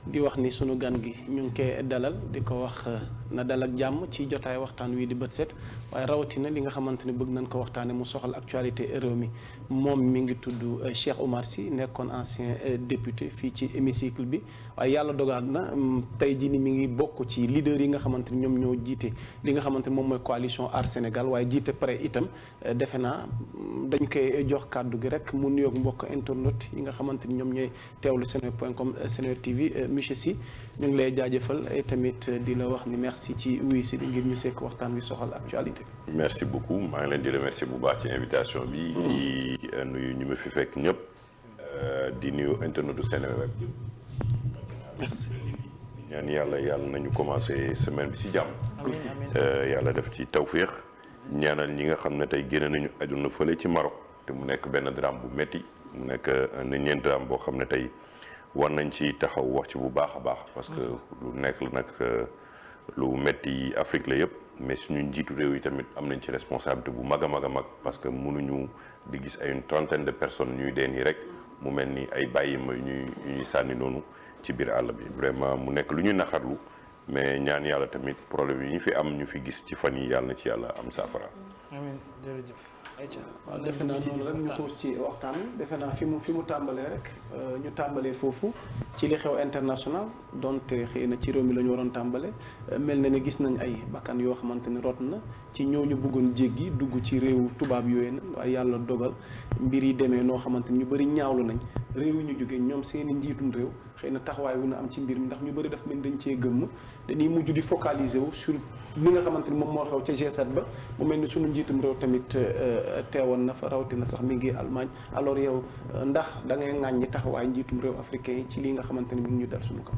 di wax ni sunu gan gi ñu ngi koy dalal di ko wax na dal ak jàmm ci jotaay waxtaan wi di bët set waaye rawatina li nga xamante ne bëgg nañ ko waxtaane mu soxal actualité réew mi moom mi ngi tudd Cheikh Oumar Sy nekkoon ancien député fii ci hémicycle bi waaye yàlla dogal na tey jii ni mi ngi bokk ci leader yi nga xamante ni ñoom ñoo jiite li nga xamante ni moom mooy coalition Aar Sénégal waaye jiite pare itam defe naa dañ koy jox kàddu gi rek mu nuyoog mbokk internet yi nga xamante ni ñoom ñooy teewlu seneweb.com Seneweb TV monsieur Sy ñu ngi lay jaajëfal et tamit di la wax ni merci ci wuyu si bi ngir ñu sekk waxtaan wi soxal actualité. merci beaucoup maa ngi leen di remercier bu baax ci invitation bi. di nuyu ñu ma fi fekk ñëpp. di nuyu internet du Seneweb. merci. ñaan yàlla nañu commencé semaine bi ci jàmm. yàlla def ci tawféex. ñaanal ñi nga xam ne tey génne nañu àdduna fële ci Maroc te mu nekk benn drame bu métti mu nekk ñeent drame boo xam ne tey war nañ ci taxaw wax ci bu baax a baax parce que lu nekk la nag lu métti Afrique la yëpp mais suñu njiitu réew yi tamit am nañ ci responsabilité bu mag a mag a mag parce que mënuñu di gis ay une trentaine de personnes ñuy dee nii rek mu mel ni ay bàyyi ma ñuy sànni noonu ci biir àll bi vraiment mu nekk lu ñuy naxarlu mais ñaan yàlla tamit problème yi ñu fi am ñu fi gis ci fan yi yàlla na ci yàlla am saafara. amiin jërëjëf. waaw defe naa noonu rek ñu xuus ci waxtaan defe naa fi mu tàmbalee rek ñu tàmbalee foofu ci li xew international donte xëy na ci réew mi la ñu waroon tàmbale mel na ne gis nañ ay bakkan yoo xamante ni rot na ci ñooñu bëggoon jéggi dugg ci réew tubaab yooyu na waaye yàlla dogal mbir yi demee noo xamante ni ñu bëri ñaawlu nañ réew yi ñu jógee ñoom seeni njiitum réew xëy na taxawaay wu ñu am ci mbir mi ndax ñu bëri daf mel dañ cee gëmm dañuy mujj di focaliser wu sur li nga xamante ni moom moo xew ca G7 ba mu mel ni suñu njiitum réew tamit teewoon na fa rawatina sax mi ngi Allemagne alors yow ndax da ngay ŋàññi taxawaay njiitum réew africain yi ci li nga xamante ni mi ngi ñu dal suñu kam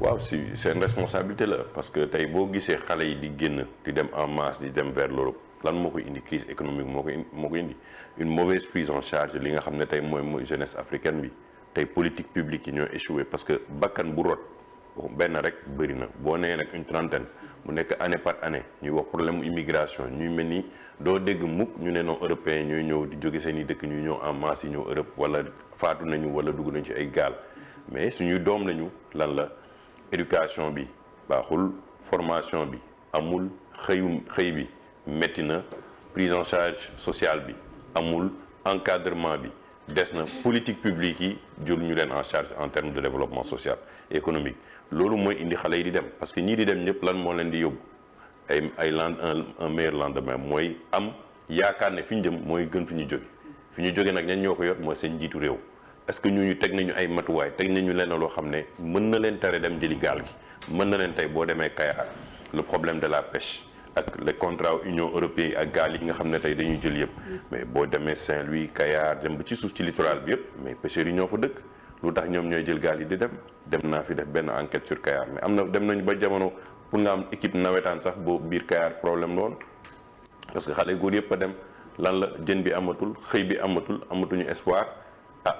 waaw si seen responsabilité la parce que tey boo gisee xale yi di génn di dem en masse di dem vers l'Europe lan moo koy indi crise économique moo ko indi une mauvaise prise en charge li nga xam ne tey mooy jeunesse africaine bi tey politique publique yi ñoo échoué parce que bakkan bu rot benn rek bëri na boo nee nag une trentaine mu nekk année par année ñuy wax problème mu immigration ñuy mel ni doo dégg mukk ñu ne non européens ñooy ñëw di jóge seen i dëkk ñuy ñëw en masse yi ñëw Europe wala faatu nañu wala dugg nañu ci ay gaal mais suñuy doom lañu lan la éducation bi baaxul formation bi amul xëy bi métti na prise en charge sociale bi amul encadrement bi des na politique publique yi jël ñu leen en charge en termes de développement social et économique loolu mooy indi xale yi di dem parce que ñii di dem ñëpp lan moo leen di yóbbu un meilleur lendemain mooy am yaakaar ne fi ñu jëm mooy gën fi ñu jóge nag ñan ñoo ko yor mooy seen njiitu réew est-ce que ñooñu teg nañu ay matuwaay teg nañu leen loo xam ne mën na leen tere dem jëli gaal gi mën na leen tey boo demee Kayar le problème de la pêche ak les contrats Union européenne ak gaal yi nga xam ne tey dañuy jël yëpp mais boo demee Saint-Louis Kayar dem ba ci suuf ci littoral bi yëpp mais pêcheurs yi ñoo fa dëkk lu tax ñoom ñooy jël gaal yi di dem naa fi def benn enquête sur Kayar mais am na dem nañu ba jamono pour nga am équipe nawetaan sax boo biir Kayar problème loolu parce que xale góor yëpp a dem lan la jën bi amatul xëy bi amatuñu espoir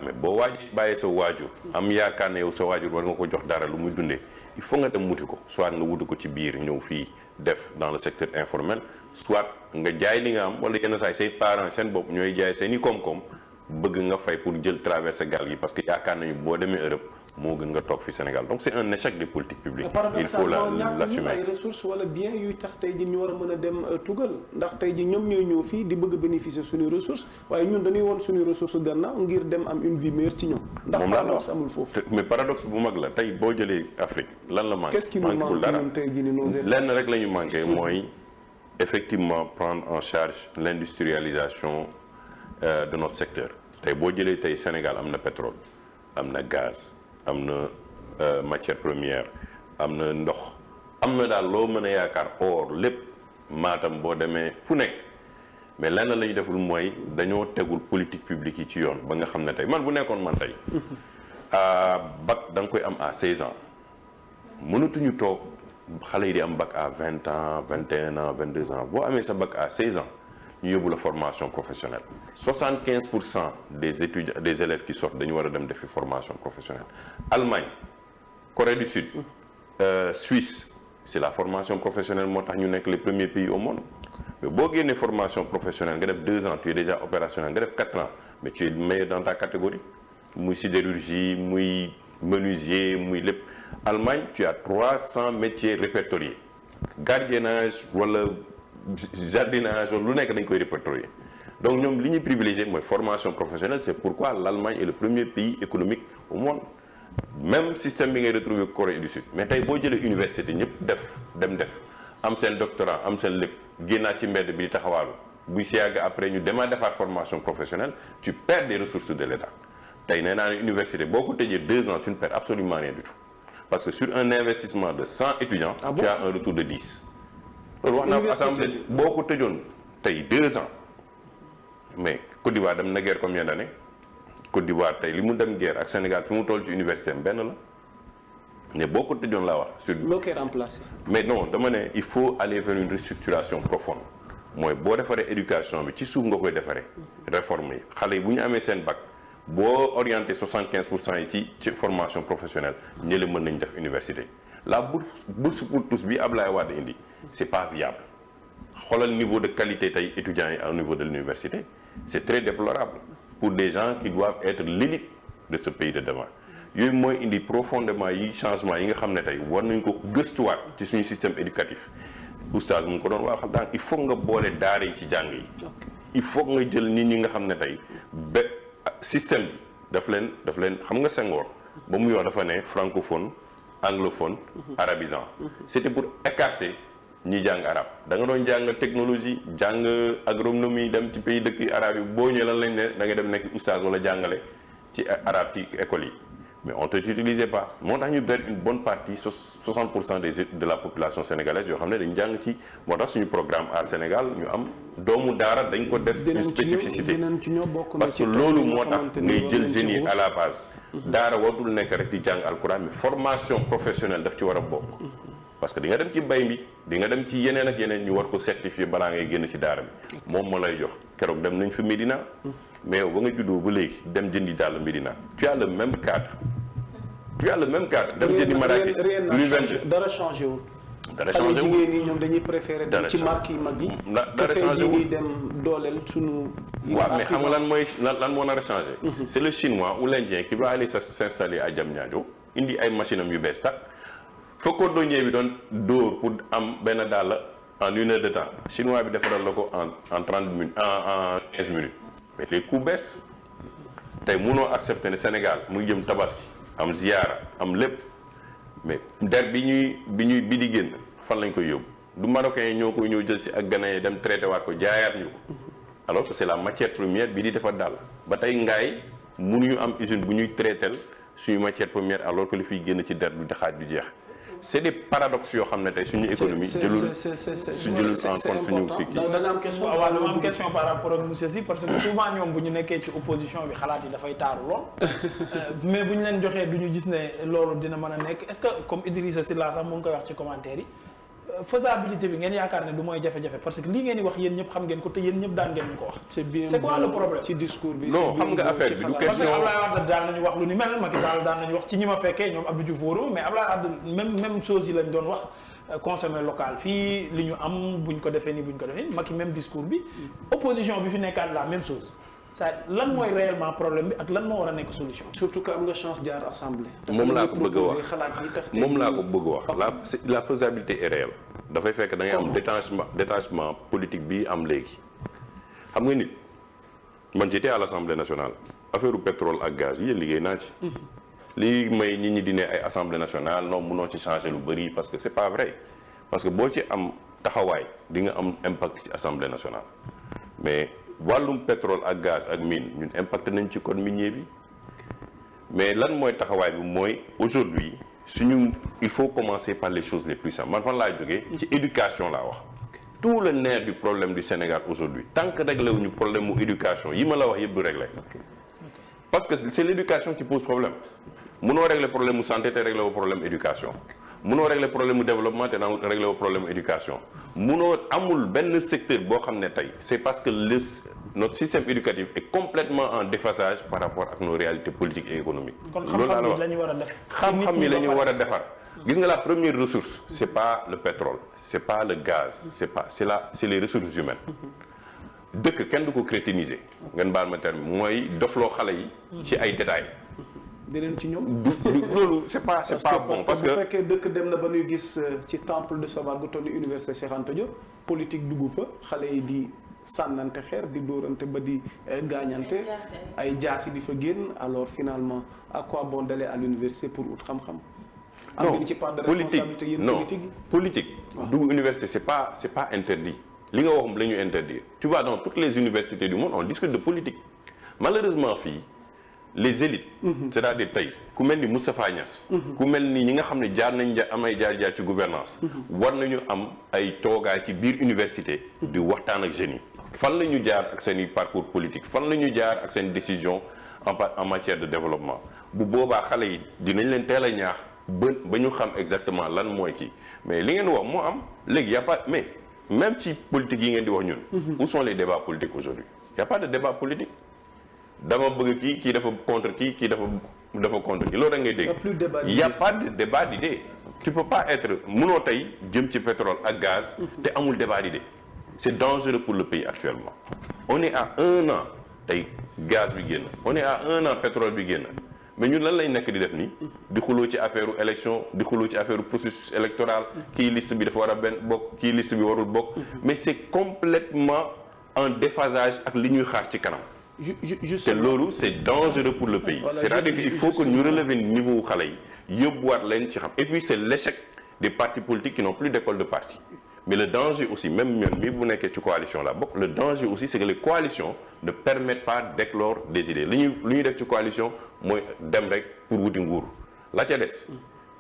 mais boo bàyyee sa waajur am yaakaar ne yow sa waajur war nga ko jox dara lu muy dundee il faut nga dem wuti ko soit nga wuti ko ci biir ñëw fii def dans le secteur informel soit nga jaay li nga am wala yenn saa yi say parents seen bopp ñooy jaay seen i koom-koom bëgg nga fay pour jël traverser gaal gi parce que yaakaar nañu boo demee Europe moo gën nga toog fi Sénégal donc c'est un échec des politiques publiques il faut l'assumer ay ressources wala bien yuy tax tey ji ñu war a mën a dem tugal ndax tey ji ñoom ñooy ñëw fii di bëgg bénéficier suñuy ressources waaye ñun dañuy woon suñuy ressources gannaaw ngir dem am une vie meilleure ci ñoom ndax paradoxe amul foofu mais paradoxe bu mag la tey boo jëlee Afrique lan la manqué qu'est-ce qui nous manque ñun tey ji ni nos lenn rek la ñu manqué mooy effectivement prendre en charge l'industrialisation de notre secteur tey boo jëlee tey Sénégal am na pétrole am na gaz am na matière première am na ndox am na daal loo mën a yaakaar or lépp Matam boo demee fu nekk mais lenn la ñu deful mooy dañoo tegul politique publique yi ci yoon ba nga xam ne tey man bu nekkoon man tey bac da nga koy am à 16 ans mënatuñu toog xale yi di am bac à 20 ans 21 ans 22 ans boo amee sa bac à 16 ans ñu yóbbu la formation professionnelle 75% des étudiants des élèves qui sortent dañu war a dem defi formation professionnelle Allemagne Corée du Sud Suisse c'est la formation professionnelle moo tax ñu nekk les premiers pays au monde mais boo génnee formation professionnelle nga def 2 ans tu es déjà opérationnel nga def 4 ans mais tu es meilleur dans ta catégorie muy sidérurgie muy menuisier muy lépp Allemagne tu as 300 métiers répertoriés gardiennage wala jardinage wala lu nekk dañ koy répertorier donc ñoom li ñuy privilégier mooy formation professionnelle c'est pourquoi l'Allemagne est le premier pays économique au monde même système bi ngay retrouver Corée du Sud mais tey boo jëlee université ñëpp def am seen doctorat am seen lépp génnaat ci mbedd bi di taxawaalu buy si yàgg après ñu demaat defaat formation professionnelle tu perds des ressources de l'État tey nee naa ne université boo ko tëjee 2 ans tu ne perds absolument rien du tout parce que sur un investissement de 100 étudiants tu as un retour de 10 loolu wax naa assemblée boo ko tëjoon tey 2 ans mais Côte d'Ivoire dem na guerre combien d'années Côte d'Ivoire tey li mu dem guerre ak Sénégal fi mu toll ci université benn la mais boo ko tëjoon laa wax sur loo koy remplacer mais non dama ne il faut aller vers une restructuration profonde mooy boo defaree éducation bi ci suuf nga koy defaree réforme yi xale yi bu ñu amee seen bac boo orienté 75% yi ci formation professionnelle ñële mën nañ def université la bourse pour tous bi Ablaye Wade indi c'est pas viable xoolal niveau de qualité tey étudiants yi au niveau de l'université c'est très déplorable pour des gens qui doivent être l'élite de ce pays de demain yooyu mooy indi profondément yi changement yi nga xam ne tey war nañ ko gëstuwaat ci suñu système éducatif oustaz mu ngi ko doon wax donc il faut nga boole daara yi ci jàng yi il faut nga jël nit ñi nga xam ne tey ba système bi daf leen xam nga Senghor ba muy wax dafa ne francophone anglophone arabisant c'était pour écarter ñi jàng arabe da nga doon jàng technologie jàng agronomie dem ci pays dëkk arabe yi boo ñëwee lan lañ ne da nga dem nekk oustaz wala jàngale ci arabe ci école yi mais on te utilisait pas moo tax ñu benn une bonne partie 60% de la population sénégalaise yoo xam ne dañu jàng ci moo tax suñu programme Aar Sénégal ñu am doomu daara dañ ko def une spécificité parce que loolu moo tax ngay jël jeunes yi à la base daara wartul nekk rek di jàng alxuraan mais formation professionnelle daf ci war a bokk parce que di nga dem ci mbay mi di nga dem ci yeneen ak yeneen ñu war ko certifier balaa ngay génn ci daara bi moom moo lay jox keroog dem nañ fi Médina mais yow ba nga juddoo ba léegi dem jëndi dàll Médina tu as le même cadre dem jëndi Marrakech lu 22 dara changé wul dara changé wul jigéen ñi ñoom dañuy préférer dem ci marque yi mag yi dara changé wul dem dooleel sunu waaw mais xam nga lan mooy lan moo nar a changé c'est le chinois ou l'indien qui va aller s'installer à Diamniadio indi ay machine am yu bees tax fa cordonnier bi doon dóor pour am benn dàll en 1 heure de temps chinois bi defaral la ko en 30 minutes en 15 minutes mais les coûts baissent tey munoo accepter ne Sénégal muy jëm tabaski am ziyaara am lépp mais der bi di génn fan lañ koy yóbbu du marocain yi ñoo koy ñëw jël si ak ganaye dem traité waat ko jaayaat ñu ko alors que c'est la matière première bi di defar daal ba tey ngaay mënuñu am usine bu ñuy traité suñu matière première alors que li fiy génn ci der du daxaaj du jeex c'est des paradoxes yoo xam ne tey suñu économie jëlul en compte suñu kii da nga am question waaw dama am question par rapport ak monsieur Sy parce que souvent ñoom bu ñu nekkee ci opposition bi xalaat yi dafay taaru lool mais bu ñu leen joxee du ñu gis ne loolu dina mën a nekk est-ce que comme Idrissa Sy la sax mu ngi koy wax ci commentaire yi faisabilité bi ngeen yaakaar ne du mooy jafe-jafe parce que lii ngeen di wax yéen ñëpp xam ngeen ko te yéen ñëpp daan ngeen ñu ko wax. c'est quoi le problème ci discours bi. non xam nga affaire bi du question parce que Abdoulaye Wade daan nañu wax lu ni mel Macky Sall daan nañu wax ci ñi ma fekkee ñoom Abdou Diouf wóoru mais Abdoulaye Wade même chose yi lañ doon wax consommer local fii li ñu am buñ ko defee nii buñ ko defee Macky même discours bi opposition bi fi nekkaat la même chose. lan mooy réellement problème bi ak lan moo war a nekk solution. surtout que am nga chance jaar assemblée. moom laa ko bëgg a wax la faisabilité est réelle. dafay fekk da ngay am détachement politique bi am léegi. xam nga nit man j'étais à l'Assemblée nationale affaire pétrole ak gaz yi liggéey naa ci. lii may nit ñi di ne ay Assemblée nationale non mënoo ci changer lu bari parce que c'est pas vrai parce que boo ci am taxawaay di nga am impact ci Assemblée nationale mais. wàllum pétrole ak gaz ak mine ñun impacté nañ ci code minier bi mais lan mooy taxawaay bi mooy aujourd'hui il faut commencer par les choses les plus simples man fan laa jógee ci éducation laa wax tout le nerf du problème du Sénégal aujourd'hui tant que réglé wuñu problème mu éducation yi ma la wax yëpp du réglé parce que c'est l'éducation qui pose problème mënoo régler problème mu santé te régler wu problème éducation mënoo régler problème mu développement te régler wu problème éducation mënoo amul benn secteur boo xam ne tey c'est parce que notre système éducatif est complètement en déphasage par rapport ak nos réalités politiques et économiques. loolu laa la wax xam-xam yi la ñu war a defar. gis nga la première ressource c'est pas le pétrole c'est pas le gaz c'est les ressources humaines. dëkk kenn du ko crétiniser. ngeen baal ma terme mooy dofloo xale yi. ci ay détails. dinañ ci ñoom. loolu c'est pas bon parce que bu fekkee dëkk dem na ba ñuy gis ci temple de savoir gu toll ni université Cheikh Anta Diop politique dugg fa xale yi di sànnante xeer di dóorante ba di gaañante ay jaasi di fa génn alors finalement à quoi bon d'aller à l'université pour ut xam-xam. am ngeen ci part de responsabilité yéen politique yi politique dugg université c'est pas interdit li nga wax la ñu interdire. Tu vois dans toutes les universités du monde on discute de politique malheureusement fii les élites. c'est-à-dire tey ku mel ni Moustapha Niasse. ku mel ni ñi nga xam ne jaar nañ am ay jaar ci gouvernance war nañu am ay toogaay ci biir université. di waxtaan ak jeunes yi. fan la ñu jaar ak seen i parcours politique fan la ñu jaar ak seen décision en matière de développement bu boobaa xale yi dinañ leen teel a ñaax ba ñu xam exactement lan mooy kii mais li ngeen wax moo am léegi y a pas mais même ci politique yi ngeen di wax ñun. où sont les débats politiques aujourd'hui y a pas de débat politique. dama bëgg kii dafa contre kii dafa contre kii loolu da ngay dégg. il y a pas de débat d'idées. tu peux pas être mënoo tey jëm ci pétrole ak gaz. te amul débat d'idées. c'est dangereux pour le pays actuellement. on est à 1 an tey gaz bi génn on est à 1 an pétrole bi génn mais ñun lan lañ nekk di def nii. di xuloo ci affaire élection di xuloo ci affaire processus électoral kii liste bi dafa war a bokk kii liste bi warul bokk. mais c'est complètement en déphasage ak li ñuy xaar ci kanam. te loolu c'est dangereux pour le pays. Voilà, c'est-à-dire qu'il faut que ñu relever niveau xale yi yóbbuwaat leen ci xam et puis c'est l'échec des partis politiques qui n'ont plus d'école de parti mais le danger aussi même ñun mii bu nekkee ci coalition la bokk le danger aussi c'est que les coalitions ne permettent pas d'éclore des idées li ñuy def ci coalition mooy dem rek pour wuti nguur la ca des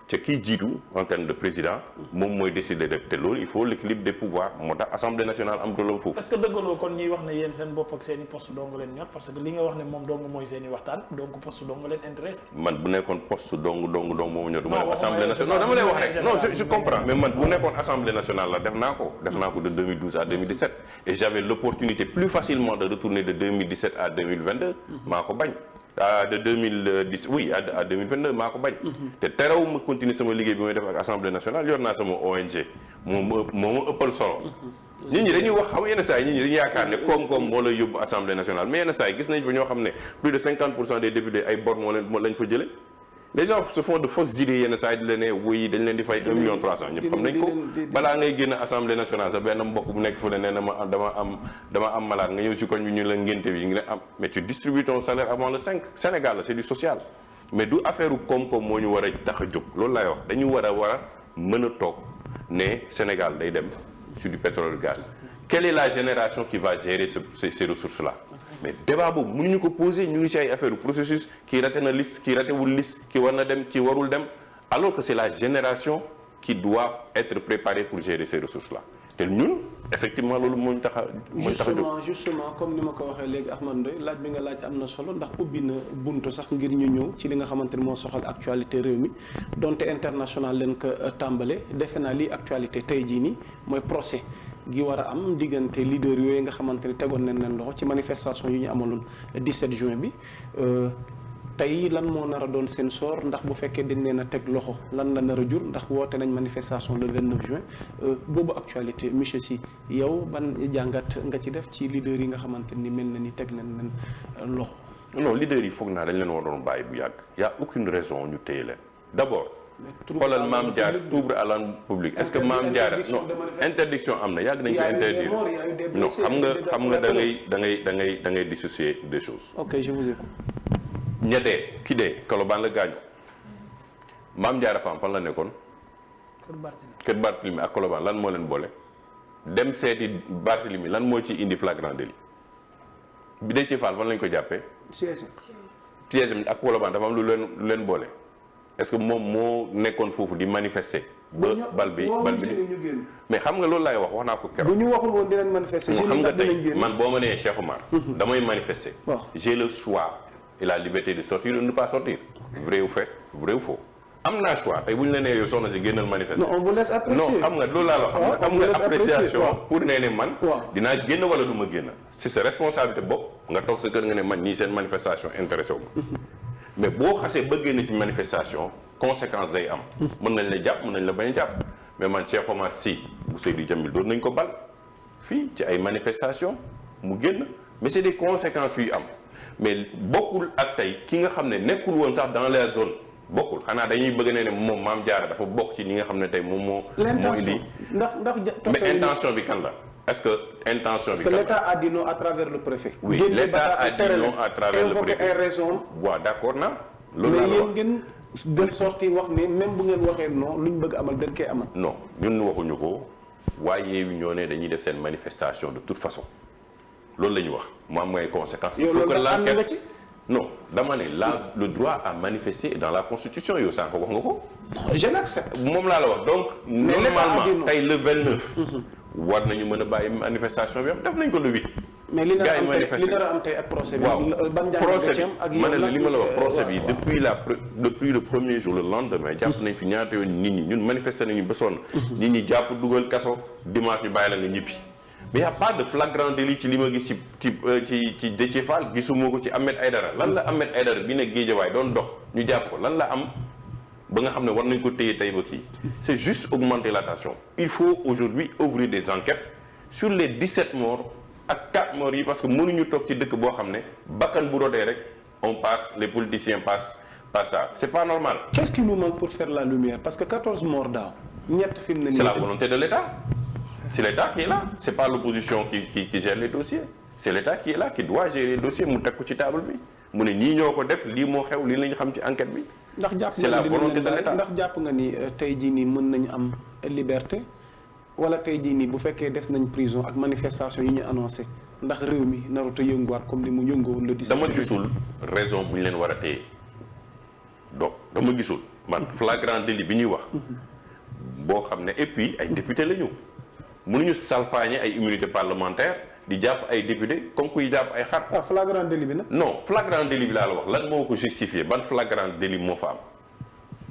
ca kii jiitu en termes de président moom mooy décider rek te loolu il faut l'équilibre des pouvoirs moo tax assemblée nationale am rôle foofu. est-ce que dëggaloo kon ñuy wax ne yéen seen bopp ak seen i poste dong leen ñor parce que li nga wax ne moom dong mooy seen i waxtaan donc poste dong leen intéressé. man bu nekkoon poste dong moom ñor du ma dem assemblée nationale non dama lay wax rek non je comprends mais man bu nekkoon assemblée nationale la def naa ko de 2012 à 2017 et j'avais l'opportunité plus facilement de retourner de 2017 à 2022 maa ko bañ. de 2010 oui à 2022 maa ko bañ. te terew ma continuer sama liggéey bi may def ak assemblée nationale yor naa sama ONG moo ma ëppal solo. nit ñi dañuy wax xam yenn saa yi nit ñi dañuy yaakaar ne koom-koom moo lay yóbbu assemblée nationale mais yenn saa yi gis nañ fa ñoo xam ne plus de 50% des députés ay bor moo lañ fa jëlee. les gens se font de fausses idées yenn saa yi di leen ne wuy dañ leen di fay 1,3 million ñëpp xam nañ ko balaa ngay génn assemblée nationale sa benn mbokk bu nekk fu ne nee na ma dama am malade nga ñëw ci koñ bi ñu la ngénte bi ngi ne am mais tu distribues ton salaire avant le 5 Sénégal la c'est du social mais du affaire koom-koom moo ñu war a tax a jóg loolu laay wax dañu war a mën a toog ne Sénégal day dem sur du pétrole gaz quelle est la génération qui va gérer ces ressources là mais débat boobu mënuñu ko poser ñu ngi ci ay affaire processus kii raté na liste kii ratewul liste kii war na dem kii warul dem alors que c'est la génération qui doit être préparée pour gérer ces ressources là te ñun effectivement loolu moo ñu tax a justement comme ni ma ko waxee léegi Ahmed Ndoye laaj bi nga laaj am na solo ndax ubbi na buntu sax ngir ñu ñëw ci li nga xamante ni moo soxal actualité réew mi donte international leen ko tàmbale defe naa lii actualité tey jii nii mooy procès gi war a am diggante leader yooyu nga xamante ni tegoon nañ leen loxo ci manifestation yu ñu amaloon 17 juin bi tey lan moo nar a doon seen sort ndax bu fekkee dañ leen a teg loxo lan la nar a jur ndax woote nañ manifestation le 29 juin boobu actualité monsieur Sy yow ban jàngat nga ci def ci leader yi nga xamante ni mel na ni teg nañ leen loxo. non leader yi foog naa dañ leen waroon bàyyi bu yàgg y a aucune raison ñu téye leen d'abord. xoolal Mame Diarra trouble à l'ordre public est-ce que Mame Diarra non interdiction am na yàgg nañ ko interdire non xam nga da ngay dissocier deux choses. ok je vous écoute. ñettee ki dee Colobane la gaañu Mame Diarra Fam fan la nekkoon. Kër Barthélemy ak Colobane lan moo leen boole. dem seeti Barthélemy lan moo ci indi flagrant délit bi dee ci Fall fan lañ ko jàppee. siège ak Colobane dafa am lu leen boole. est-ce que moom moo nekkoon foofu di manifester. ba bal bi mais xam nga loolu laay wax naa ko keroog. bu ñu waxul woon dinañ manifester. xam nga tey man boo ma nee Cheikh Oumar. damay manifester. j'ai le choix et la liberté de sortir ou de ne pas sortir. vrai ou faux. am naa choix tey bu ñu la nee yow soxna si génnal manifester. non on vous laisse apprécier. non xam nga loolu laa la wax. xam nga appréciation pour ne man. dinaa génn wala du ma génn. c'est sa responsabilité bopp nga toog sa kër nga ne man nii seen manifestation intéressé wu ma. mais boo xasee bëggee na ci manifestation conséquence day am. mën nañ la jàpp mën nañ la bañ a jàpp mais man Cheikh Oumar Sy bu Seydou Djamil doon nañ ko bal fii ci ay manifestation mu génn mais c'est des conséquences yuy am mais bokkul ak tey ki nga xam ne nekkul woon sax dans la zone bokkul xanaa dañuy bëgg ne moom Mame Diarra dafa bokk ci ñi nga xam ne tey moom moo indi ndax mais intention bi kan la est-ce que intention bi parce que l'État a dit non à travers le préfet. oui l'État a dit non à travers le préfet ay raisons. waaw d'accord na loolu mais yéen ngeen def sorti wax ne même bu ngeen waxee non luñ bëgg amal dañ koy amal. non ñun waxuñu ko waaye Yewwi ñoo ne dañuy def seen manifestation de toute façon loolu la ñu wax mu am ngay conséquences. il faut que l'enquête non dama ne le droit à manifester dans la constitution yow sànq wax nga ko. je l'accepte. moom laa la wax donc. normalement tey le 29. war nañu mën a bàyyi manifestation bi am def nañ ko le 8. mais li nar a am tey ak procès bi. ban procès bi ma ne la li ma la wax procès bi depuis le premier jour le lendemain. jàpp nañ fi ñaata yoon nit ñi ñun manifester nañu ba sonn. nit ñi jàpp dugal kaso dimanche ñu bàyyi la nga ñibbi. mais y a pas de flagrant délit ci li ma gis ci Déthié Fall gisuma ko ci Ahmed Aïdara lan la Ahmed Aïdara bi ne Guédiawaye doon dox ñu jàpp ko lan la am ba nga xam ne war nañ ko téye tey ba kii c'est juste augmenter la tension il faut aujourd'hui ouvrir des enquêtes sur les 17 morts ak 4 morts yi parce que mënuñu toog ci dëkk boo xam ne bakkan bu rotee rek on passe les politiciens passent ça c'est pas normal. Qu'est-ce qui nous manque pour faire la lumière parce que 14 morts daaw ñett fi mu ne nii. C'est la volonté de l'État. C'est l'État qui est là c'est pas l'opposition qui gère les dossiers c'est l'État qui est là qui doit gérer les dossiers mu teg ko ci table bi mu ne ñii ñoo ko def lii moo xew lii la ñu xam ci enquête bi. c'est la volonté de l'État ndax jàpp nga ni tey jii nii mën nañu am liberté wala tey jii nii bu fekkee des nañ prison ak manifestation yi ñu annoncé ndax réew mi narut a yënguwaat comme ni mu yëngoo le 17. dama gisul raison bu ñu leen war a téye donc dama gisul man flagrant délit bi ñuy wax boo xam ne et puis ay député la ñu. mënuñu salfaañe ay immunité parlementaire di jàpp ay député comme kuy jàpp ay xar. ah flagrant délit bi nag. non flagrant délit bi laa la wax lan moo ko justifié ban flagrant délit moo fa am.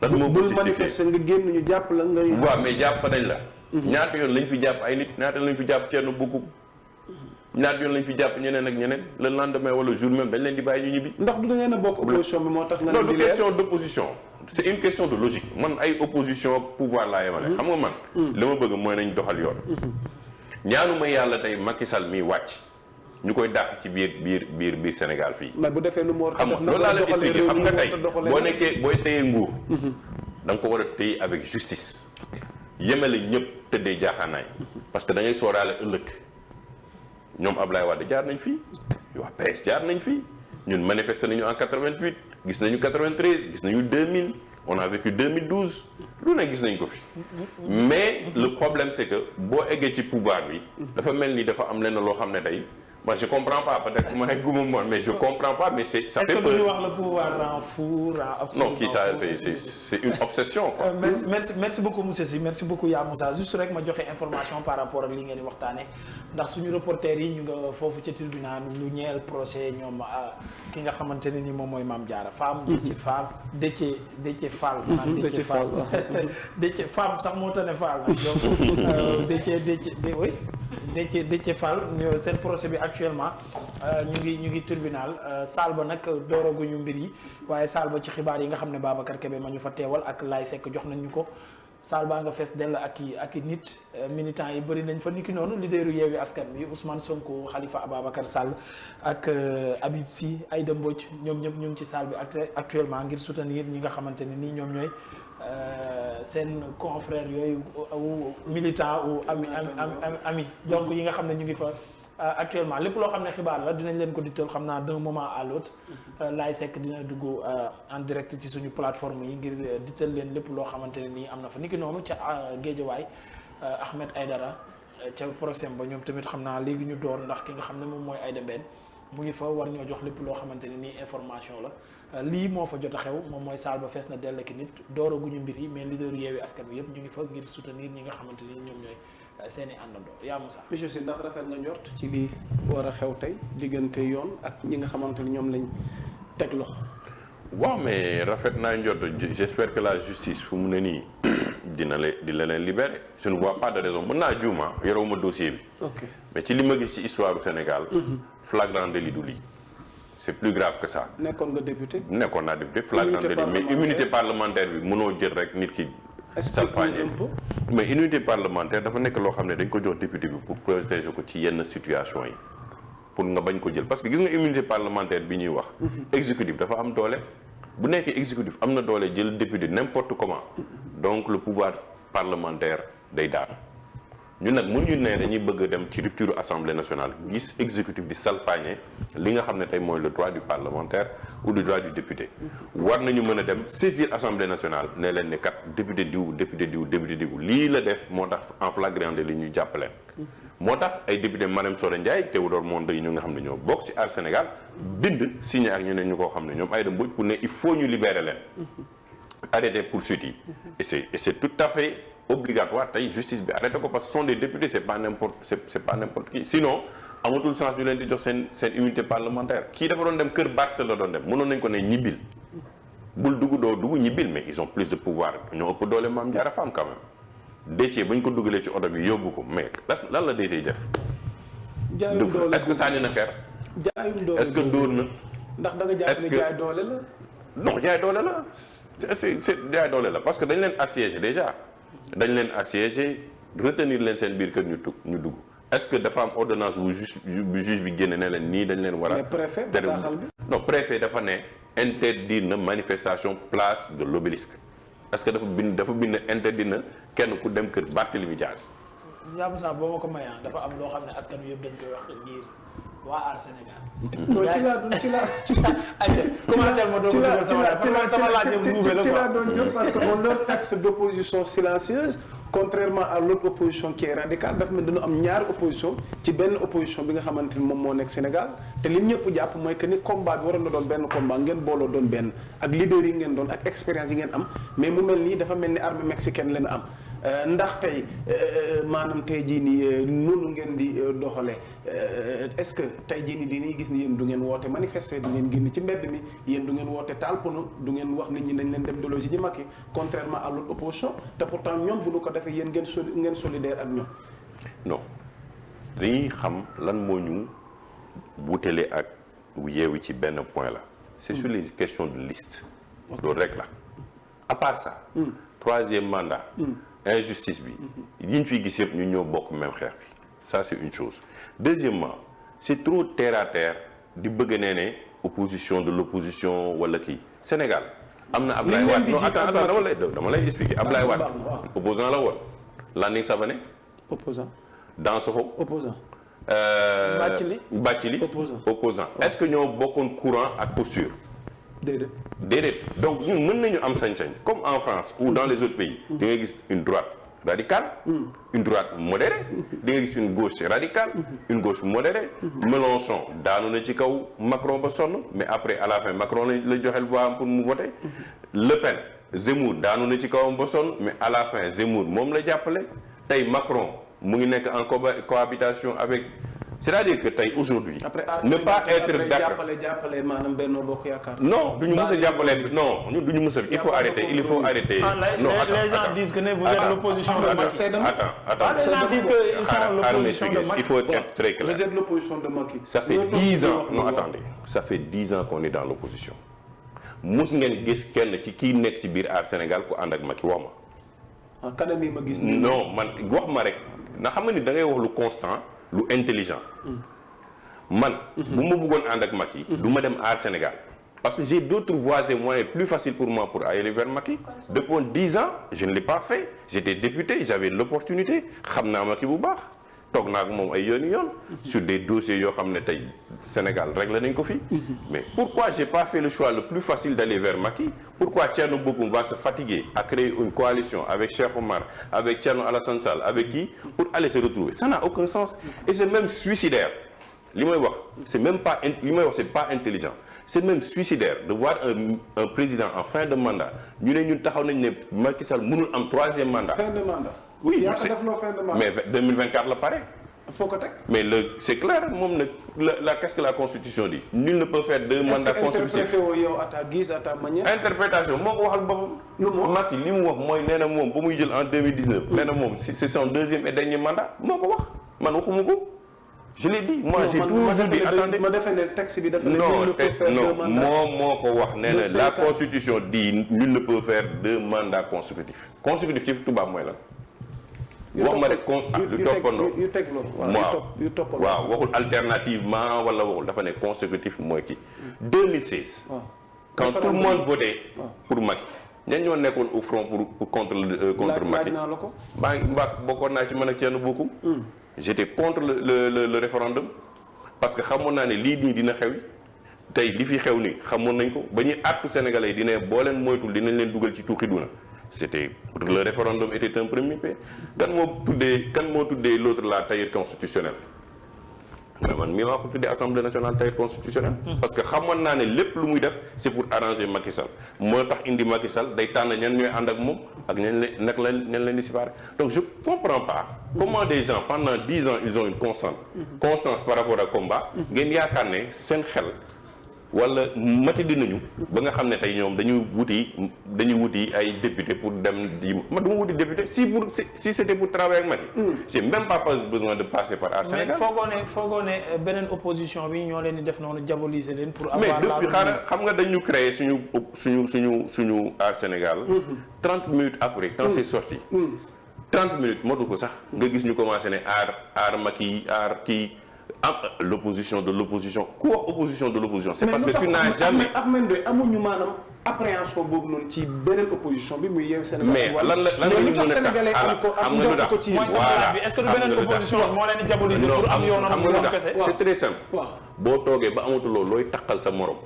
lan moo ko justifié bul manifester nga génn ñu jàpp la nga. waaw mais jàpp nañ la. ñaata yoon lañ fi jàpp ay nit ñaata yoon lañ fi jàpp Thierno Bocoum ñaata yoon lañ fi jàpp ñeneen ak ñeneen le lendemain wala jour même dañ leen di bàyyi ñu ñibbi. ndax du da ngeen a bokk opposition bi moo tax. nga non du question d'opposition. c'est une question de logique man ay opposition pouvoir laa yemale. xam nga man. li ma bëgg mooy nañ doxal yoon. ñaanuma yàlla tey Macky Sall mi wàcc ñu koy dàq ci biir Sénégal fii. mais bu defee lu mu war a def loolu laa la expliqué xam nga tey boo nekkee booy téye nguur. da nga ko war a téye avec justice. yemale ñëpp tëddee jaaxaanaay. parce que da ngay sooraale ëllëg ñoom Ablaye Wade jaar nañ fii waa PS jaar nañ fii ñun manifester nañu en 88 gis nañu 93 gis nañu 2000 on a vécu 2012 lu ne gis nañ ko fi mais le problème c'est que boo eggee ci pouvoir bi dafa mel ni dafa am lenn loo xam ne tey moi je comprends pas peut-être ma ne guma moon mais je comprends pas mais ça fait peur. est-ce que ñu wax le pouvoir rend fou rend obsession. non kii ça c'est une obsession quoi. merci beaucoup monsieur Sy merci beaucoup Ya Moussa juste rek ma joxe information par rapport ak li ngeen di waxtaane ndax suñu reporter yi ñu nga foofu ca tribunal lu ñeel procès ñoom ki nga xamante ne ni moom mooy Mame Diarra Fam Déthié Fall Déthié Fall Déthié Fam sax moo tane Fall nag donc Déthié Fall seen procès bi actuellement ñu ngi tribunal saal ba nag dooraguñu mbir yi waaye saal ba ci xibaar yi nga xam ne Babacar Kébé ma ñu fa teewal ak Laye Seck jox nañ ñu ko saal baa nga fees dell ak i nit militants yi bëri nañ fa niki noonu leaderu Yewwi Askan Wi Ousmane Sonko Khalifa Ababacar Sall ak Habib Sy Aïda Mbodj ñoom ñëpp ñu ngi ci saal bi actuellement ngir soutenir ñi nga xamante ne nii ñoom ñooy seen confrère yooyu militant ou ami donc yi nga xam ne ñu ngi fa actuellement lépp loo xam ne xibaar la dinañ leen ko dittal xam naa d'un moment à l'autre Laye Seck dina dugg en direct ci suñu plateforme yi ngir dittal leen lépp loo xamante ne nii am na fa niki noonu ca Guédiawaye Ahmed Aïdara ca procès ba ñoom tamit xam naa léegi ñu door ndax ki nga xam ne moom mooy Aïda Mbène mu ngi fa war ñoo jox lépp loo xamante ne nii information la lii moo fa jot a xew moom mooy saal ba fees na dell ki nit dooraguñu mbir yi mais leader Yewwi Askan Wi yëpp ñu ngi fa ngir soutenir ñi nga xamante ni ñoom ñooy seeni àndandoo yaa Moussa. monsieur Sy ndax rafet nga njort ci lii war a xew tey diggante yoon ak ñi nga xamante ni ñoom lañ teg loxo. waaw mais rafet naa njort j'espère que la justice fu mu ne nii dina leen libérer je ne vois pas de raison mën naa juuma yorewuma dossier bi. ok mais ci li ma gis ci histoire du Sénégal. flagrant délit du lii. c'est plus grave que ça. nekkoon nga député. nekkoon naa député flagrant délit mais immunité parlementaire bi mënoo jël rek nit ki. salfaañe mais immunité parlementaire dafa nekk loo xam ne dañ ko jox député bi pour protéger ko ci yenn situation yi pour nga bañ ko jël parce que gis nga immunité parlementaire bi ñuy wax. exécutif dafa am doole. bu nekkee exécutif am na doole jël député n'importe comment donc le pouvoir parlementaire day daanu ñun nag mënuñu ne dañuy bëgg a dem ci rupture assemblée nationale gis exécutif di salfaañe li nga xam ne tey mooy le droit du parlementaire ou le droit du député war nañu mën a dem saisir assemblée nationale ne leen ne kat député diw lii la def moo tax en flagrant délit li ñuy jàppaleen moo tax ay député Marème Soda Ndiaye Théodore Monteil ñu nga xam ne ñoo bokk ci Aar Sénégal bind signé ak ñu ne ñu koo xam ne ñoom Aïda Mbodj pour ne il faut ñu libérer leen arrêter poursuite yi et c'est tout à fait obligatoire tey justice bi arrêté ko parce que ce sont des députés c'est pas n'importe qui sinon amatul sens ñu leen di jox seen immunité parlementaire kii dafa doon dem kër Barth la doon dem mënoon nañ ko ne ñibbil bul dugg doo dugg ñibbil mais ils ont plus de pouvoir ñoo ëpp doole Mame Diarra Fam quand même Déthié ba ñu ko dugalee ci oto bi yóbbu ko mais lan la Déthié def est-ce que sànni na xeer est-ce que dóor na ndax da nga jàpp ne jaay doole la non jaay doole la c'est jaay doole la parce que dañ leen assiégé déjà dañ leen assiégé retenir leen seen biir kër ñu dugg est-ce que dafa am ordonnance bu juge bi génne ne leen nii dañ leen war a préfet bataaxal bi non préfet dafa ne interdire na manifestation place de l'Obélisque est-ce que dafa bind interdire na kenn ku dem kër Barthélémy Dias jàpp saa boo ma ko mayaan dafa am loo xam ne askan wi yëpp dañ koy wax ngir waa Aar Sénégal. non ci laa doon jot parce que on leur taxe d'opposition silencieuse contrairement à l'autre opposition qui est radicale dafa mel dañu am ñaari opposition ci benn opposition bi nga xamante ni moom moo nekk Sénégal te li ñëpp jàpp mooy que ni combat bi waroon na doon benn combat ngeen booloo doon benn ak leader yi ngeen doon ak expérience yi ngeen am mais mu mel nii dafa mel ni armée mexicaine leen am ndax tey maanaam tey jii nii noonu ngeen di doxalee est-ce que tey jii nii dañuy gis ni yéen du ngeen woote manifester du ngeen génn ci mbedd mi yéen du ngeen woote taal pono du ngeen wax nit ñi nañ leen dem déloger ñi Macky contrairement à l'autre opposition te pourtant ñoom bu ñu ko defee yéen ngeen solidaire ak ñoom. non dañuy xam lan moo ñu wutale ak Yewwi ci benn point la. c'est sur les questions de liste. loolu rek la à part ça. troisième mandat. injustice bi yi ñu fiy gis yëpp ñu ñoo bokk même xeex bi ça c'est une chose deuxièmement c'est trop terre à terre di bëgg nee ne opposition de l'opposition wala kii Sénégal am na Ablaye Wade non attends dama lay expliquer Ablaye Wade opposant la woon Landing Savané opposant Dansokho opposant Bathily opposant est-ce que ñoo bokkoon courant ak posture déedéet donc ñun mën nañu am sañ-sañ comme en France ou dans les autres pays di nga gis une droite radicale une droite modérée di nga gis une gauche radicale une gauche modérée Mélenchon daanu na ci kaw Macron ba sonn mais après à la fin Macron la joxel voix am pour mu voter Le Pen Zemmour daanu na ci kawam ba sonn mais à la fin Zemmour moom la jàppale tey Macron mu ngi nekk en cohabitation avec c'est-à-dire que tey aujourd'hui ne pas être d'accord jàppale maanaam Benno Bokk Yaakaar non duñu mës a jàppale non ñun duñu mës a il faut arrêter non les gens disent que vous êtes l'opposition de Macky attends les gens disent que ils sont l'opposition de Macky il faut être très clair vous êtes l'opposition de Macky ça fait 10 ans non attendez ça fait 10 ans qu'on est dans l'opposition mus ngeen gis kenn ci kii nekk ci biir Aar Sénégal ku ànd ak Macky wax ma kanam yi ma gis non man wax ma rek na xam nga ni da ngay wax lu constant lu intelligent man bu ma bëggoon ànd ak Macky du ma dem Aar Sénégal parce que j'ai d'autres voies et moyens plus faciles pour moi pour aller vers Macky depuis 10 ans je ne l'ai pas fait j'étais député j'avais l'opportunité xam naa Macky bu baax toog naa ak moom ay yoon sur des dossiers yoo xam ne tey Sénégal réglé nañ ko fi mais pourquoi j'ai pas fait le choix le plus facile d'aller vers Macky pourquoi Thierno Bocoum va se fatiguer à créer une coalition avec Cheikh Omar avec Thierno Alassane Sall avec qui pour aller se retrouver ça n'a aucun sens et c'est même suicidaire li may wax c'est pas intelligent c'est même suicidaire de voir un président en fin de mandat ñu ne ñun taxaw nañ ne Macky Sall mënul am troisième mandat fin de mandat oui mais 2024 la pare foo ko teg mais c'est clair moom nag qu'est-ce que la constitution dit nul ne peut faire deux mandats consécutifs yow à ta guise à ta manière interprétation moo ko waxal boppam Macky li mu wax mooy nee na moom ba muy jël en 2019 nee na moom c'est son deuxième et dernier mandat moo ko wax man waxuma ko je l'ai dit moi j'ai toujours dit attendez ma defee ne texte bi dafa non moom moo ko wax nee na la constitution dit nul ne peut faire deux mandats consécutifs ci tubaab mooy lan wax ma rek lu toppandoo yu tegloo yu toppandoo waaw waxul alternativement wala waxul dafa ne consécutif mooy kii 2016 quand tout le monde votait pour Macky ñan ñoo nekkoon au front pour contre Macky naa la ko maa ngi bokkoon naa ci man ak Thierno Bocoum j'étais contre le référendum parce que xamoon naa ne lii nii dina xew tey li fi xew nii xamoon nañ ko ba ñuy àttu sénégalais yi dina boo leen moytul dinañ leen dugal ci tuuxi duna c'était le référendum était un premier pas kan moo tuddee l'autre la tailleur constitutionnel mais man mii maa ko tuddee assemblée nationale tailleur constitutionnel parce que xamoon naa ne lépp lu muy def c'est pour arranger Macky Sall moo tax indi Macky Sall day tànn ñan ñooy ànd ak moom ak ñan leen di séparer donc je comprends pas comment des gens pendant 10 ans ils ont une constance par rapport à combat ngeen yaakaar ne seen xel wala mati dinañu ba nga xam ne tey ñoom dañuy wuti ay député pour dem di ma duma wuti député si c'était pour travailler ak Macky j'ai même pas besoin de passer par Aar Sénégal mais foogoo ne beneen opposition bi ñoo leen di def noonu diaboliser leen pour mais depuis xaaral xam nga dañu créer suñu Aar Sénégal 30 minutes après quand c'est sorti 30 minutes motu ko sax nga gis ñu commencé ne aar Macky aar kii l'opposition de l'opposition ku wax opposition de l'opposition c'est parce que tu n'as jamais Ahmed Ndoye amuñu maanaam appréhension boobu noonu ci beneen opposition bi muy Yewwi Sénégal mais lan la ñu mën a sénégalais am ko ci voilà est-ce que beneen opposition moo leen di diaboliser pour am yoonam moom kese c'est très simple boo toogee ba amatuloo looy takkal sa morom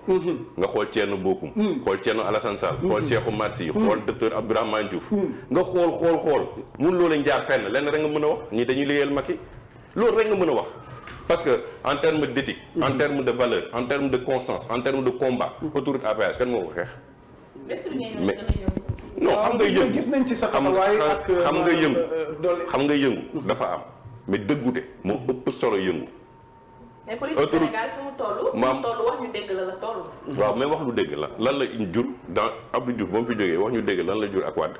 nga xool Thierno Bocoum xool Thierno Alassane Sall xool Cheikh Oumar Sy xool docteur Abdourahmane Diouf nga xool mun loo leen jaar fenn lenn rek nga mën a wax ñi dañuy liggéeyal Macky loolu rek nga mën a wax parce que en termes d'éthique en termes de valeur en termes de constance en termes de combat autoroute à péage kan moo ko xeex mais non xam nga yëngu gis nañ ci sa taxawaay ak xam nga yëngu dafa am mais dëggute moo ëpp solo yëngu mais politique Sénégal fi mu toll wax ñu dégg la toll waaw mais wax lu dégg la lan la jur dans Abdou Diouf ba mu fi jógee wax ñu dégg lan la jur ak Wade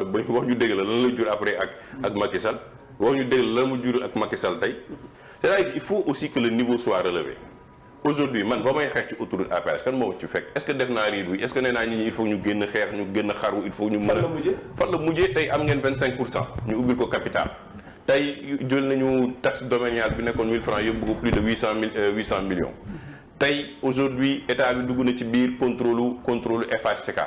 ba wax ñu dégg la lan la jur après ak Macky Sall wax ñu dégg lan mu jur ak Macky Sall tey c'est-à-dire il faut aussi que le niveau soit relevé aujourd'hui man ba may xeex ci autoroute à péage kan moo ci fekk est-ce que def naa riir bi est-ce que nee naa nit ñi il faut ñu génn xeex ñu génn xaru il faut ñu mën a fan la mujjee tey am ngeen 25% ñu ubbil ko capital tey jël nañu taxe domaniale bi nekkoon 1000 francs yóbbu ko plus de 800 millions tey aujourd'hui état bi dugg na ci biir contrôle FHCK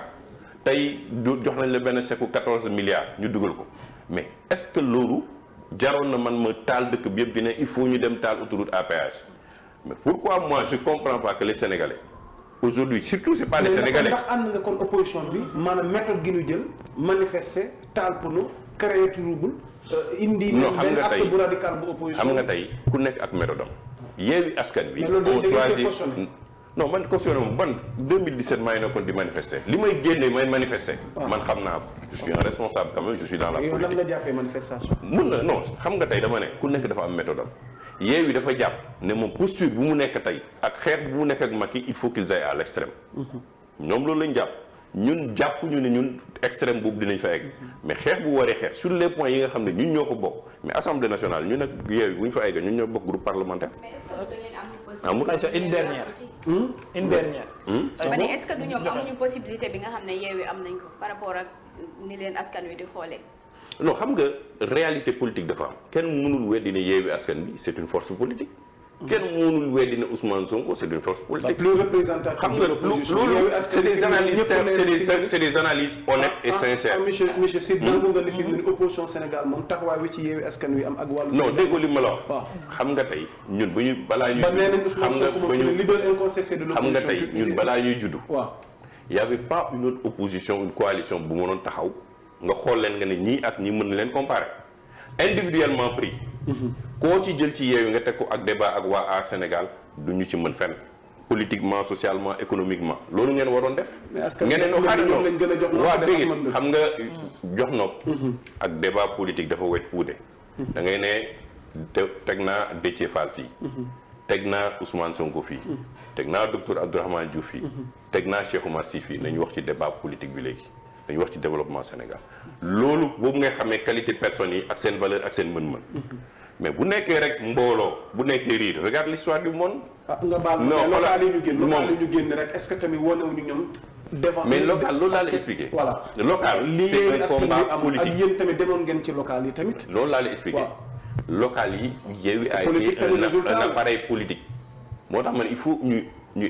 tey jox nañ la benn chèque 14 milliards ñu dugal ko mais est-ce que loolu jaroon na man ma taal dëkk bi yëpp dina il faut ñu dem taal autoroute à péage mais pourquoi moi je comprends pas que les Sénégalais aujourd'hui surtout c'est pas les Sénégalais ndax ànd nga kon opposition bi maanaam méthode gi ñu jël manifester taal pour nous créer trouble indi benn aspect bu radical bu opposition xam nga tey ku nekk ak méthode am Yewwi Askan Wi on choisit non man cautionné moom man 2017 maa ngi nekkoon di manifester li may génne may manifester man xam naa ko je suis un responsable quand même je suis dans la politique. yow lan nga jàppee manifestation. mun na non xam nga tey dama ne ku nekk dafa am méthode am Yewwi dafa jàpp ne moom posture bu mu nekk tey ak xeex bu mu nekk ak Macky il faut qu'ils aillent à l'extrême ñoom loolu lañ jàpp ñun jàpp ñu ne ñun extrême boobu dinañ fa egg mais xeex bu waree xeex sur les points yi nga xam ne ñun ñoo ko bokk mais assemblée nationale ñun nag Yewwi bu ñu fa egg ñun ñoo bokk groupe parlementaire. une dernière. ma ne est-ce que du ñoom amuñu possibilité bi nga xam ne Yewwi am nañ ko par rapport ak ni leen askan wi di xoolee. non xam nga réalité politique dafa am kenn mënul weddi ne Yewwi Askan Wi c'est une force politique. kenn mënul weddi ne Ousmane Sonko c'est une force politique. plus représentative xam nga loolu c'est des analyses honnêtes et sincères. monsieur Sy nangu nga ne fi mu ne opposition Sénégal moom taxawaay wi ci Yewwi Askan Wi am ak wàllu. non déggoo li ma la wax. xam nga tey ñun bu ñu balaa ñuy. xam nga tey ñun balaa ñuy juddu. waaw y avait pas une autre opposition une coalition bu mënoon taxaw nga xool leen nga ne ñii ak ñi mën na leen comparer individuellement pris. koo ci jël ci Yewwi nga teg ko ak débat ak waa Aar Sénégal du ñu ci mën fenn politiquement socialement économiquement loolu ngeen waroon def. ngeen ne waa dégg xam nga jox nopp ak débat politique dafa wet puude da ngay ne teg naa Déthié Fall fii teg naa Ousmane Sonko fii teg naa docteur Abdourahmane Diouf fii teg naa Cheikh Oumar Sy fii nañu wax ci débat politique bi léegi dañu wax ci développement Sénégal loolu boobu ngay xamee qualité personnes yi ak seen valeur ak seen mën-mën mais bu nekkee rek mbooloo bu nekkee riir regarde l'histoire du monde. nga baal ma local yi ñu génn est-ce que tamit wonewuñu ñoom mais local loolu laa la expliqué. voilà local c'est un combat politique ak yéen tamit demoon ngeen ci local yi tamit. loolu laa la expliqué. local yi Yewwi a été un appareil politique. moo tax man il faut ñu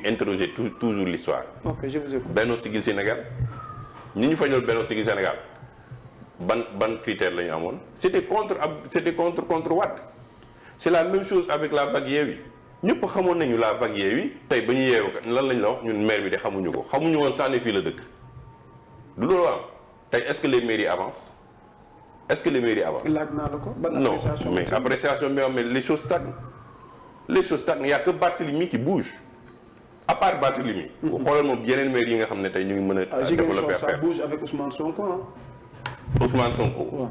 interroger toujours l'histoire. ok je vous écoute. Benno Siggil Sénégal ñi ñu fañoon Benno Siggil Sénégal ban critère la ñu amoon c'était contre Wade. c'est la même chose avec la vague Yewwi ñëpp xamoon nañu la vague Yewwi tey ba ñu yeewu lan lañ la wax ñun maire bi de xamuñu ko xamuñu woon sànni fii la dëkk du loolu am tey est-ce que les mairies avancent laaj naa la ko non mais appréciation bi mais les choses stagnent il y a que Barthélemy qui bouge à part Barthélemy xoolal moom yeneen maires yi nga xam ne tey ñu ngi mën a développer ça bouge avec Ousmane Sonko Ousmane Sonko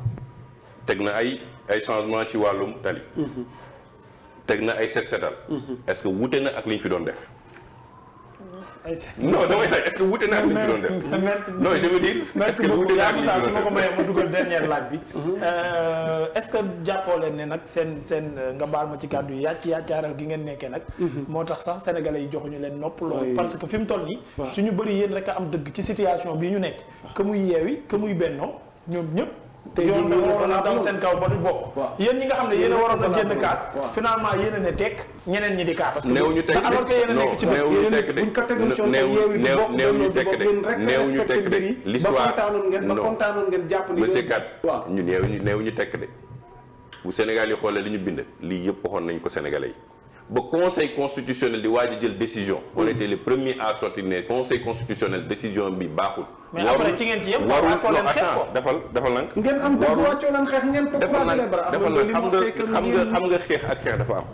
teg na ay changement ci wàllum tali teg na ay setal est-ce que wute na ak li ñu fi doon def non damay laaj est-ce que wute na ak li ñu fi doon def merci non je veux dire merci beaucoup yaa ngi saa su ma ko mayee ma dugal dernière laaj bi est-ce que jàppoo leen ne nag seen nga baal ma ci kàddu yi yaacaaral gi ngeen nekkee nag moo tax sax sénégalais yi joxuñu leen nopp loolu parce que fi mu toll nii su ñu bëri yéen rek a am dëgg ci situation bii ñu nekk que muy Yewwi que muy Benno ñoom ñëpp tey yoon dafa waroon a dal seen kaw ba du bokk yéen ñi nga xam ne yéen a waroon a génn kaas finalement yéen a ne tekk ñeneen ñi di kaas néew ñu tekk alors que yéen a nekk ci néew ñu tekk buñ ko tegoon ci Yewwi du bokk néew ñu tekk de néew ñu tekk de l'histoire ba kontaanoon ngeen jàpp ni monsieur Kat ñun néew ñu tekk de bu Sénégal yi xoolee li ñu bind lii yëpp waxoon nañ ko sénégalais yi ba conseil constitutionnel di waaj a jël décision on était les premiers à sortir ne conseil constitutionnel décision bi baaxul. mais après ci ngeen ci yëpp wàccoo leen xeex ko defal nag. ngeen am dëgg wàccoo leen xeex ngeen toog croiser les bras. defal nag xam nga xeex ak xeex dafa am.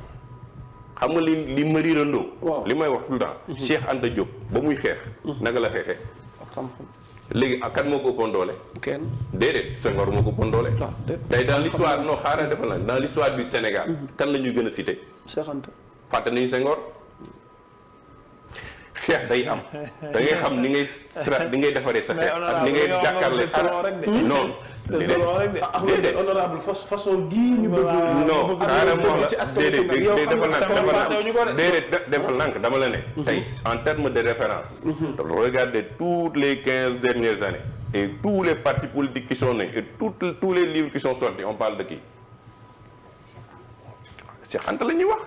xam nga li ma riirandoo. li may wax tout le temps. Cheikh Anta Diop ba muy xeex. naka la xeexee. xam-xam. léegi kan moo ko ëppoon doole. kenn déedéet Senghor moo ko ëppoon doole. tey dans l'histoire non xaaral defal nag dans l'histoire du Sénégal. kan la ñuy gën a cité. Cheikh Anta. fàtte nañu Senghor xeex day am da ngay xam ni ngay defaree sa xeex ak ni ngay jàkkaarle sa non déedéet honorable façon gii ñu bëgg non carrément la déedéet defal nank dama la ne tey en termes de référence regardez toutes les 15 dernières années et tous les partis politiques qui sont nés et tous les livres qui sont sortis on parle de qui Cheikh Anta la ñuy wax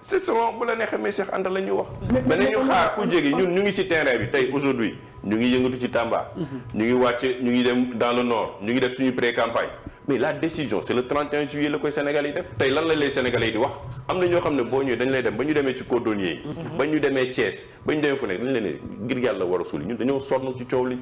c'est selon bu la neexee mais Cheikh Anta la ñuy wax mais nañu xaar ku jege ñun ñu ngi ci terrain bi tey aujourd'hui ñu ngi yëngatu ci Tamba ñu ngi wàcc ñu ngi dem dans le nord ñu ngi def suñu pré-campagne mais la décision c'est le 31 juillet la koy Sénégalais yi def tey lan la lay Sénégalais yi di wax am na ñoo xam ne boo ñëwee dañ lay dem ba ñu demee ci cordonnier yi ba ñu demee Thiès ba ñu demee fu nekk dañ leen ne ngir yàlla war a suuli ñun dañoo sonn ci coow li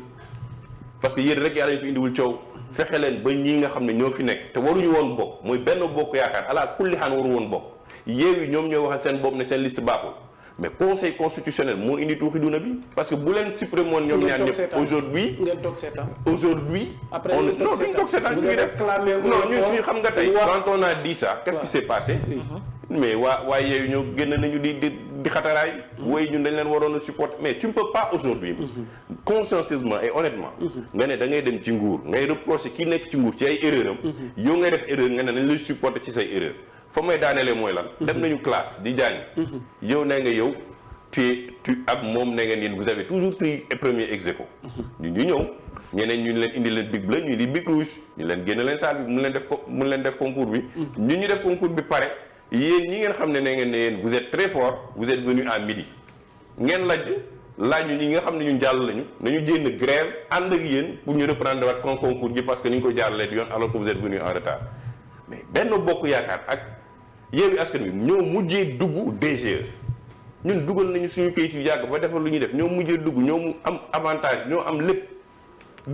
parce que yéen rek yàlla ñu fi indiwul coow fexe leen ba ñii nga xam ne ñoo fi nekk te waruñu woon bokk mooy benn bokk yaakaar ala kulli xaan waru woon bokk Yewwi ñoom ñooy waxal seen bopp ne seen liste baaxul mais conseil constitutionnel moo indi tuuxi duna bi parce que bu leen supprimer woon ñoom ñaar ñëpp aujourd'hui ngeen toog seetaan aujourd'hui après non duñ toog seetaan ñu ngi def non ñun suñu xam nga tey quand on a dit ça qu'est-ce qui s'est passé mais waa Yewwi ñoo génn nañu di xataraay wooy ñun dañ leen waroon a supporter mais tu ne peux pas aujourd'hui consciencieusement et honnêtement nga ne da ngay dem ci nguur ngay reprocher ki nekk ci nguur ci ay erreur am yow ngay def erreur nga ne dañ lay supporter ci say erreur fa may daanelee mooy lan dem nañu classe di jàng yow nee nga yow tu ak moom nee ngeen yéen vous avez toujours pris premier ex aequo ñu ñëw ñeneen ñu leen indi leen big bleu ñu di big rouge ñu leen génn leen salle bi mun leen def concours bi ñu def concours bi pare yéen ñi ngeen xam ne nee ngeen ne yéen vous êtes très fort vous êtes venu à midi ngeen laaj ñu ñi nga xam ne ñun jàll lañu nañu jénn grève ànd ak yéen pour ñu reprendre waat concours bi parce que ni ñu ko jàllalee di yoon alors que vous êtes venu en retard mais Benno Bokk Yaakaar ak Yewwi Askan Wi ñoo mujjee dugg DGE ñun dugal nañu suñu kayit yu yàgg ba defar lu ñuy def ñoo mujjee dugg ñoo mu am avantage ñoo am lépp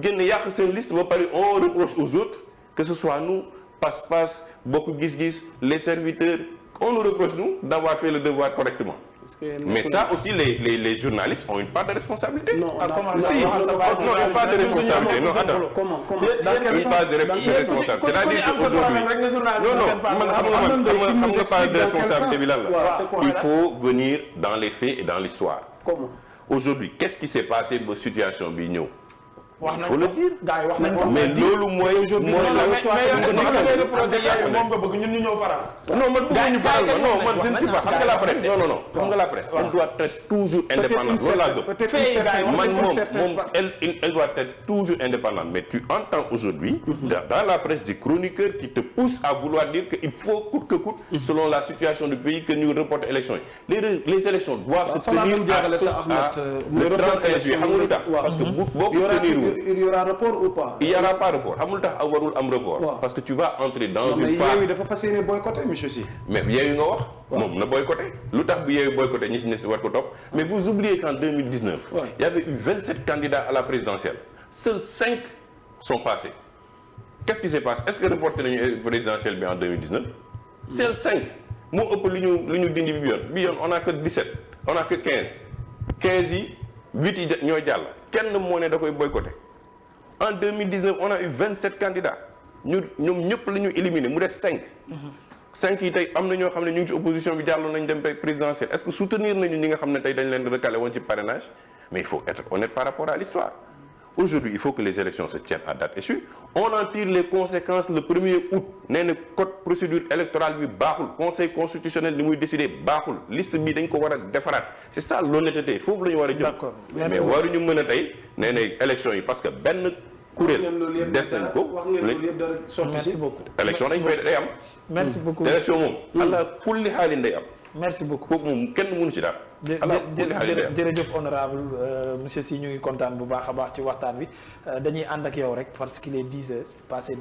génn yàq seen liste ba pare on reproche aux autres que ce soit nous passe-passe bokk gis-gis les serviteurs on nous reproche nous d'avoir fait le devoir correctement mais ça aussi les journalistes ont une part de responsabilité. Non, si une part de responsabilité non attends. Comment une part de responsabilité c'est-à-dire qu'aujourd'hui man xam nga part de responsabilité bi lan la il faut venir dans les faits et dans l'histoire comment aujourd'hui qu'est-ce qui s'est passé ba situation bi ñëw wax nañ faut le dire. gars yi wax nañ ko. mais loolu mooy moom nga bëgg ñun ñu ñëw faral. non man bëgg ñu faral ma non man je ne suis pas xam nga la presse non xam nga la presse elle doit être toujours indépendante loolu laa gëm man moom elle doit être toujours indépendante mais tu entends aujourd'hui dans la presse des chroniqueurs qui te poussent à vouloir dire que il faut coûte que coûte selon la situation du pays que ñu reporte élection yi les élections doivent se tenir le 31 juillet xam nga lu tax parce que boo ko tenir il y aura report ou pas? Il y aura pas report xamul tax warul am report parce que tu vas entrer dans une phase. Yewwi dafa fas yéene boycotté monsieur Sy. mais Yewwi nga wax. moom na boycotté lu tax bu Yewwi boycotté ñi ci ne si war ko topp. mais vous oubliez qu'en 2019. il y avait eu 27 candidats à la présidentielle. Seuls 5 sont passés. Qu'est-ce qui s'est passé? Est-ce que reporté nañu présidentielle bi en 2019? Seuls 5 moo ëpp li ñu dindi bi yoon on a que 17 on a que 15 yi 8 yi ñooy jàll kenn moo ne da koy boycotté. En 2019 on a eu 27 candidats ñoom ñëpp la ñu éliminé mu des 5. 5 yi tey am na ñoo xam ne ñu ngi ci opposition bi jàlloon nañ dem présidentielle est-ce que soutenir nañu ñi nga xam ne tey dañ leen recalé woon ci parrainage mais il faut être honnête par rapport à l'histoire. Aujourd'hui il faut que les élections se tiennent à date échue on en tire les conséquences le 1er août nee na code procédure électorale bi baaxul conseil constitutionnel li muy décider baaxul liste bi dañ ko war a defaraat c'est ça l'honnêteté foofu la ñu war a jëm. D'accord. mais waruñu mën a tey nee na élection yi parce que benn kuréel des nañ ko. merci beaucoup. élection dañ fay day am. merci beaucoup élection moom. ala kulli xaalin day am. merci beaucoup kooku moom kenn mënu ci dara. jërëjëf honorable monsieur Sy ñu ngi kontaan bu baax a baax ci waxtaan bi dañuy ànd ak yow rek parce qu'il est 10 heures passé de